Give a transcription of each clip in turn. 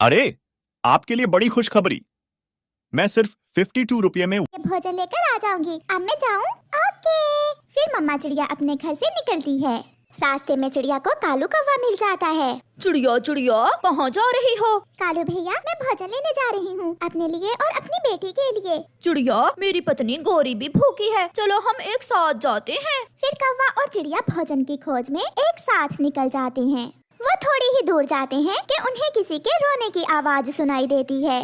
अरे, आपके लिए बड़ी खुशखबरी। मैं सिर्फ 52 रुपये में भोजन लेकर आ जाऊंगी। अब मैं जाऊं? ओके। फिर मम्मा चिड़िया अपने घर से निकलती है। रास्ते में चिड़िया को कालू कौवा मिल जाता है। चिड़िया चिड़िया कहाँ जा रही हो? कालू भैया, मैं भोजन लेने जा रही हूँ, अपने लिए और अपनी बेटी के लिए। चिड़िया, मेरी पत्नी गौरी भी भूखी है, चलो हम एक साथ जाते हैं। फिर कौवा और चिड़िया भोजन की खोज में एक साथ निकल जाते हैं। वो थोड़ी ही दूर जाते हैं कि उन्हें किसी के रोने की आवाज सुनाई देती है।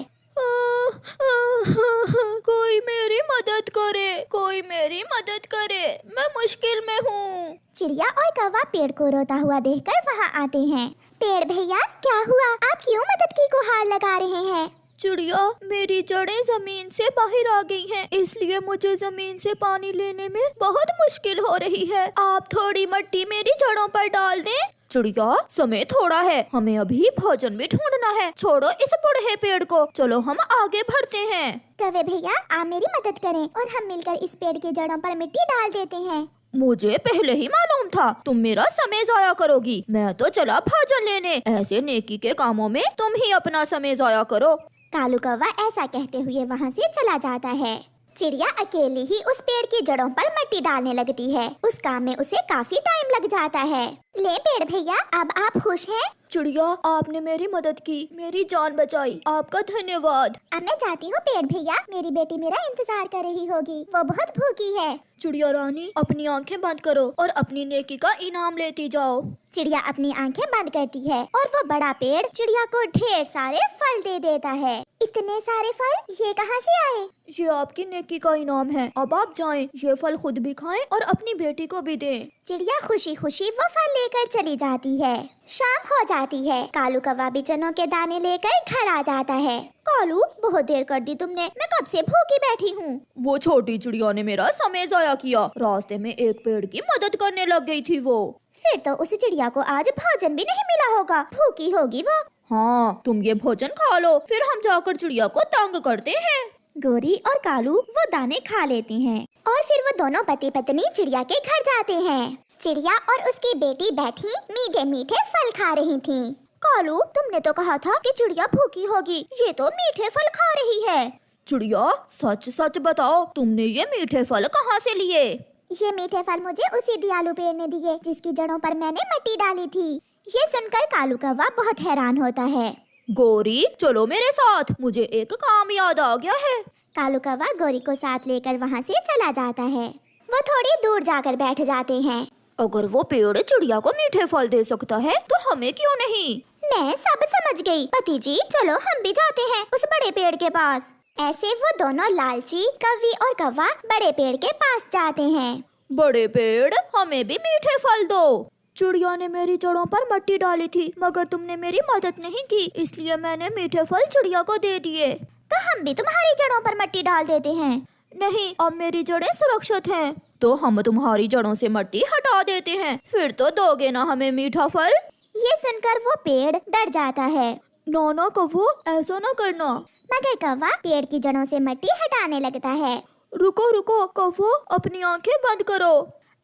कोई मेरी मदद करे, कोई मेरी मदद करे, मैं मुश्किल में हूँ। चिड़िया और कौवा पेड़ को रोता हुआ देखकर वहाँ आते हैं। पेड़ भैया, क्या हुआ? आप क्यों मदद की गुहार लगा रहे हैं? चिड़िया, मेरी जड़ें जमीन से बाहर आ गई हैं, इसलिए मुझे जमीन से पानी लेने में बहुत मुश्किल हो रही है। आप थोड़ी मिट्टी मेरी जड़ों पर डाल दें। चिड़िया, समय थोड़ा है, हमें अभी भोजन भी ढूंढना है। छोड़ो इस बूढ़े पेड़ को, चलो हम आगे बढ़ते हैं। कौवे भैया, आप मेरी मदद करें और हम मिलकर इस पेड़ की जड़ों पर मिट्टी डाल देते हैं। मुझे पहले ही मालूम था तुम मेरा समय जाया करोगी। मैं तो चला भोजन लेने, ऐसे नेकी के कामों में तुम ही अपना समय जाया करो। कालू कौवा ऐसा कहते हुए वहाँ से चला जाता है। चिड़िया अकेली ही उस पेड़ की जड़ों पर मिट्टी डालने लगती है। उस काम में उसे काफी टाइम लग जाता है। ले पेड़ भैया, अब आप खुश हैं? चिड़िया, आपने मेरी मदद की, मेरी जान बचाई, आपका धन्यवाद। अब मैं जाती हूँ पेड़ भैया, मेरी बेटी मेरा इंतजार कर रही होगी, वो बहुत भूखी है। चिड़िया रानी, अपनी आंखें बंद करो और अपनी नेकी का इनाम लेती जाओ। चिड़िया अपनी आंखें बंद करती है और वो बड़ा पेड़ चिड़िया को ढेर सारे फल दे देता है। इतने सारे फल ये कहाँ से आए? ये आपकी नेकी का इनाम है, अब आप जाएं, ये फल खुद भी खाएं और अपनी बेटी को भी दें। चिड़िया खुशी खुशी वो फल लेकर चली जाती है। शाम हो जाती है। कालू कौवा भी चनों के दाने लेकर घर आ जाता है। कालू, बहुत देर कर दी तुमने, मैं कब से भूखी बैठी हूँ। वो छोटी चिड़िया ने मेरा समय जाया किया, रास्ते में एक पेड़ की मदद करने लग गई थी वो। फिर तो उस चिड़िया को आज भोजन भी नहीं मिला होगा, भूखी होगी वो। हाँ, तुम ये भोजन खा लो, फिर हम जाकर चिड़िया को तंग करते हैं। गोरी और कालू वो दाने खा लेते हैं और फिर वो दोनों पति पत्नी चिड़िया के घर जाते हैं। चिड़िया और उसकी बेटी बैठी मीठे मीठे फल खा रही थी। कालू, तुमने तो कहा था कि चिड़िया भूखी होगी, ये तो मीठे फल खा रही है। चिड़िया, सच सच बताओ, तुमने ये मीठे फल कहाँ से लिए? ये मीठे फल मुझे उसी दियालु पेड़ ने दिए जिसकी जड़ों पर मैंने मिट्टी डाली थी। ये सुनकर कालू कौवा बहुत हैरान होता है। गौरी, चलो मेरे साथ, मुझे एक काम याद आ गया है। कालू कौवा गौरी को साथ लेकर वहाँ से चला जाता है। वो थोड़ी दूर जाकर बैठ जाते हैं। अगर वो पेड़ चिड़िया को मीठे फल दे सकता है तो हमें क्यों नहीं? मैं सब समझ गई। पति जी, चलो हम भी जाते हैं उस बड़े पेड़ के पास। ऐसे वो दोनों लालची कौवी और कौवा बड़े पेड़ के पास जाते हैं। बड़े पेड़, हमें भी मीठे फल दो। चिड़िया ने मेरी जड़ों पर मिट्टी डाली थी, मगर तुमने मेरी मदद नहीं की, इसलिए मैंने मीठे फल चिड़िया को दे दिए। तो हम भी तुम्हारी जड़ों पर मिट्टी डाल देते हैं। नहीं, अब मेरी जड़ें सुरक्षित हैं, तो हम तुम्हारी जड़ों से मिट्टी हटा देते हैं, फिर तो दोगे ना हमें मीठा फल? ये सुनकर वो पेड़ डर जाता है। ना ना कौवा, ऐसा ना करना। मगर कौवा पेड़ की जड़ों से मिट्टी हटाने लगता है। रुको रुको कौवा, अपनी आंखें बंद करो।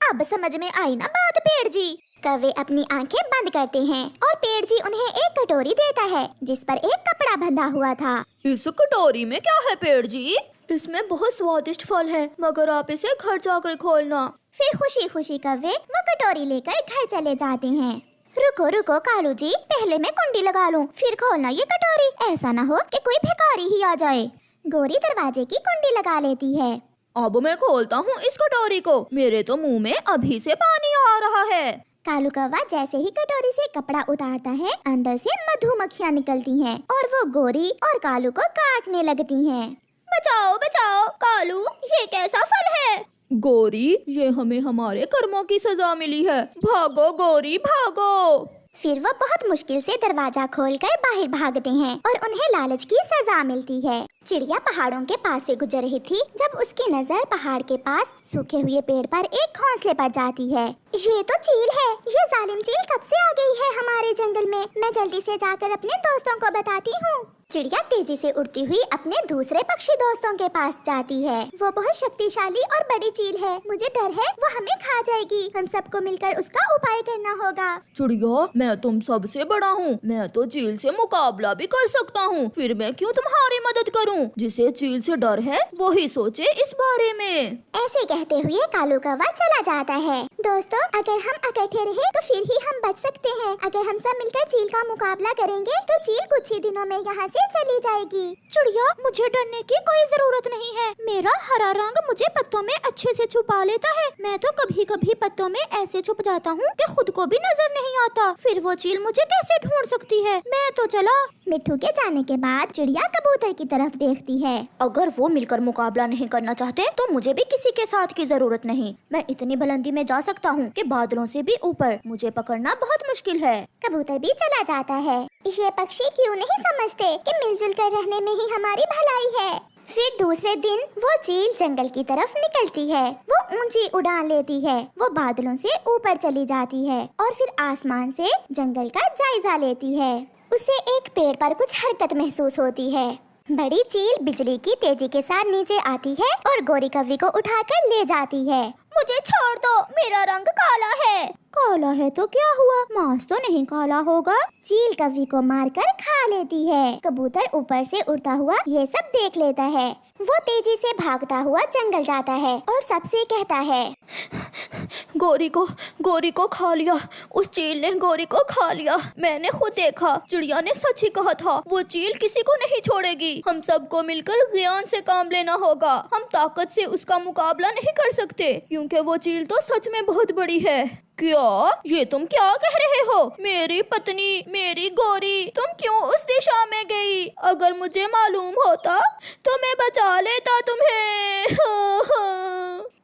अब समझ में आई ना बात पेड़ जी। कौवे अपनी आंखें बंद करते हैं और पेड़ जी उन्हें एक कटोरी देता है जिस पर एक कपड़ा बंधा हुआ था। इस कटोरी में क्या है पेड़ जी? इसमें बहुत स्वादिष्ट फल है, मगर आप इसे घर जाकर खोलना। फिर खुशी खुशी कौवे वो कटोरी लेकर घर चले जाते हैं। रुको रुको कालू जी, पहले मैं कुंडी लगा लूं, फिर खोलना ये कटोरी, ऐसा ना हो कि कोई भिखारी ही आ जाए। गौरी दरवाजे की कुंडी लगा लेती है। अब मैं खोलता हूँ इस कटोरी को, मेरे तो मुंह में अभी से पानी आ रहा है। कालू कौवा जैसे ही कटोरी से कपड़ा उतारता है, अंदर से मधुमक्खियाँ निकलती हैं और वो गौरी और कालू को काटने लगती हैं। बचाओ बचाओ कालू, ये कैसा फल है? गौरी, ये हमें हमारे कर्मों की सजा मिली है, भागो गौरी भागो। फिर वो बहुत मुश्किल से दरवाजा खोलकर बाहर भागते हैं और उन्हें लालच की सजा मिलती है। चिड़िया पहाड़ों के पास से गुजर रही थी जब उसकी नजर पहाड़ के पास सूखे हुए पेड़ पर एक घोंसले पर जाती है। ये तो चील है, ये जालिम चील कब से आ गई है हमारे जंगल में। मैं जल्दी से जाकर अपने दोस्तों को बताती हूँ। चिड़िया तेजी से उड़ती हुई अपने दूसरे पक्षी दोस्तों के पास जाती है। वो बहुत शक्तिशाली और बड़ी चील है, मुझे डर है वो हमें खा जाएगी। हम सबको मिलकर उसका उपाय करना होगा। चिड़िया, मैं तुम सबसे बड़ा हूँ, मैं तो चील से मुकाबला भी कर सकता हूँ, फिर मैं क्यों तुम्हारी मदद करूँ? जिसे चील से डर है वही सोचे इस बारे में। ऐसे कहते हुए कालू कौवा चला जाता है। दोस्तों, अगर हम इकट्ठे रहे तो फिर ही हम बच सकते हैं। अगर हम सब मिलकर चील का मुकाबला करेंगे तो चील कुछ ही दिनों में यहाँ से चली जाएगी। चिड़िया, मुझे डरने की कोई जरूरत नहीं है। मेरा हरा रंग मुझे पत्तों में अच्छे से छुपा लेता है। मैं तो कभी कभी पत्तों में ऐसे छुप जाता हूँ कि खुद को भी नजर नहीं आता। फिर वो चील मुझे कैसे ढूंढ सकती है? मैं तो चला। मिट्ठू के जाने के बाद चिड़िया कबूतर की तरफ देखती है। अगर वो मिलकर मुकाबला नहीं करना चाहते तो मुझे भी किसी के साथ की जरूरत नहीं। मैं इतनी बुलंदी में जा सकता हूँ कि बादलों से भी ऊपर। मुझे पकड़ना बहुत मुश्किल है। कबूतर भी चला जाता है। ये पक्षी क्यों नहीं समझते कि मिलजुल कर रहने में ही हमारी भलाई है। फिर दूसरे दिन वो चील जंगल की तरफ निकलती है। वो ऊंची उड़ान लेती है। वो बादलों से ऊपर चली जाती है और फिर आसमान से जंगल का जायजा लेती है। उसे एक पेड़ पर कुछ हरकत महसूस होती है। बड़ी चील बिजली की तेजी के साथ नीचे आती है और गोरी कौवी को उठाकर ले जाती है। मुझे छोड़ दो, मेरा रंग काला है। काला है तो क्या हुआ? मांस तो नहीं काला होगा। चील कौवी को मारकर खा लेती है। कबूतर ऊपर से उड़ता हुआ ये सब देख लेता है। वो तेजी से भागता हुआ जंगल जाता है और सबसे कहता है, गोरी को खा लिया। उस चील ने गोरी को खा लिया। मैंने खुद देखा। चिड़िया ने सच ही कहा था। वो चील किसी को नहीं छोड़ेगी। हम सबको मिलकर ज्ञान से काम लेना होगा। हम ताकत से उसका मुकाबला नहीं कर सकते क्योंकि वो चील तो सच में बहुत बड़ी है। क्या? ये तुम क्या कह रहे हो? मेरी पत्नी, मेरी गोरी, तुम क्यों उस दिशा में गई? अगर मुझे मालूम होता तो मैं बचा लेता तुम्हें।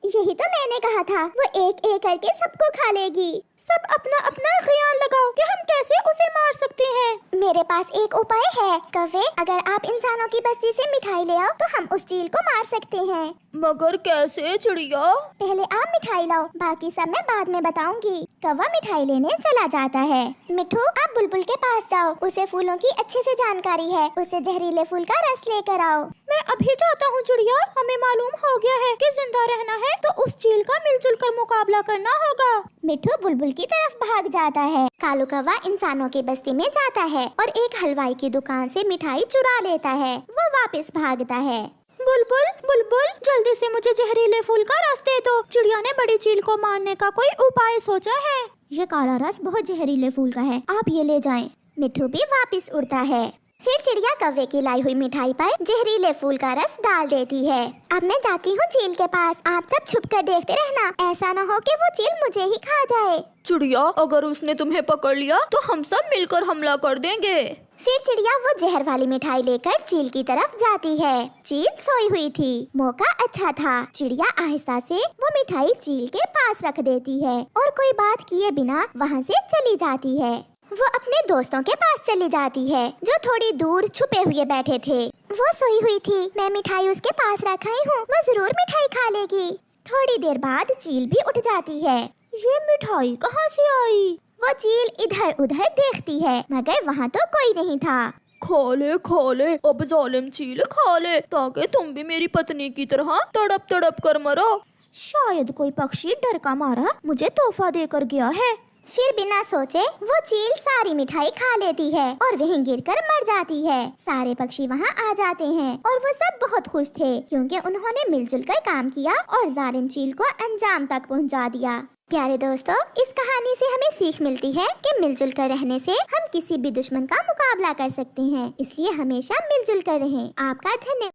यही तो मैंने कहा था, वो एक एक करके सबको खा लेगी। सब अपना अपना ख्याल लगाओ कि हम कैसे उसे मार सकते हैं। मेरे पास एक उपाय है कौवे, अगर आप इंसानों की बस्ती से मिठाई ले आओ तो हम उस चील को मार सकते हैं। मगर कैसे चिड़िया? पहले आप मिठाई लाओ, बाकी सब मैं बाद में बताऊंगी। कौवा मिठाई लेने चला जाता है। मिट्ठू, आप बुलबुल के पास जाओ, उसे फूलों की अच्छे से जानकारी है। उसे जहरीले फूल का रस लेकर आओ। मैं अभी जाता हूँ चिड़िया। हमें मालूम हो गया है कि जिंदा रहना है तो उस चील का मिलजुल कर मुकाबला करना होगा। मिट्ठू बुलबुल की तरफ भाग जाता है। कालू कौवा इंसानों की बस्ती में जाता है और एक हलवाई की दुकान से मिठाई चुरा लेता है। वो वापस भागता है। बुलबुल, बुलबुल, जल्दी से मुझे जहरीले फूल का रस दे दो। चिड़िया ने बड़ी चील को मारने का कोई उपाय सोचा है। ये काला रस बहुत जहरीले फूल का है, आप ये ले जाएं। मिट्ठू भी वापस उड़ता है। फिर चिड़िया कौवे की लाई हुई मिठाई पर जहरीले फूल का रस डाल देती है। अब मैं जाती हूँ चील के पास, आप सब छुपकर देखते रहना, ऐसा न हो कि वो चील मुझे ही खा जाए। चिड़िया, अगर उसने तुम्हें पकड़ लिया तो हम सब मिलकर हमला कर देंगे। फिर चिड़िया वो जहर वाली मिठाई लेकर चील की तरफ जाती है। चील सोई हुई थी। मौका अच्छा था। चिड़िया आहिस्ता से वो मिठाई चील के पास रख देती है और कोई बात किए बिना वहाँ से चली जाती है। वो अपने दोस्तों के पास चली जाती है जो थोड़ी दूर छुपे हुए बैठे थे। वो सोई हुई थी, मैं मिठाई उसके पास रखाई हूँ, वो जरूर मिठाई खा लेगी। थोड़ी देर बाद चील भी उठ जाती है। ये मिठाई कहाँ से आई? वो चील इधर उधर देखती है मगर वहाँ तो कोई नहीं था। खा ले, अब जालिम चील खा ले, ताकि तुम भी मेरी पत्नी की तरह तड़प तड़प कर मरो। शायद कोई पक्षी डर का मारा मुझे तोहफा देकर गया है। फिर बिना सोचे वो चील सारी मिठाई खा लेती है और वहीं गिरकर मर जाती है। सारे पक्षी वहाँ आ जाते हैं और वो सब बहुत खुश थे क्योंकि उन्होंने मिलजुल कर काम किया और जालिम चील को अंजाम तक पहुँचा दिया। प्यारे दोस्तों, इस कहानी से हमें सीख मिलती है कि मिलजुल कर रहने से हम किसी भी दुश्मन का मुकाबला कर सकते हैं, इसलिए हमेशा मिलजुल कर रहें। आपका धन्यवाद।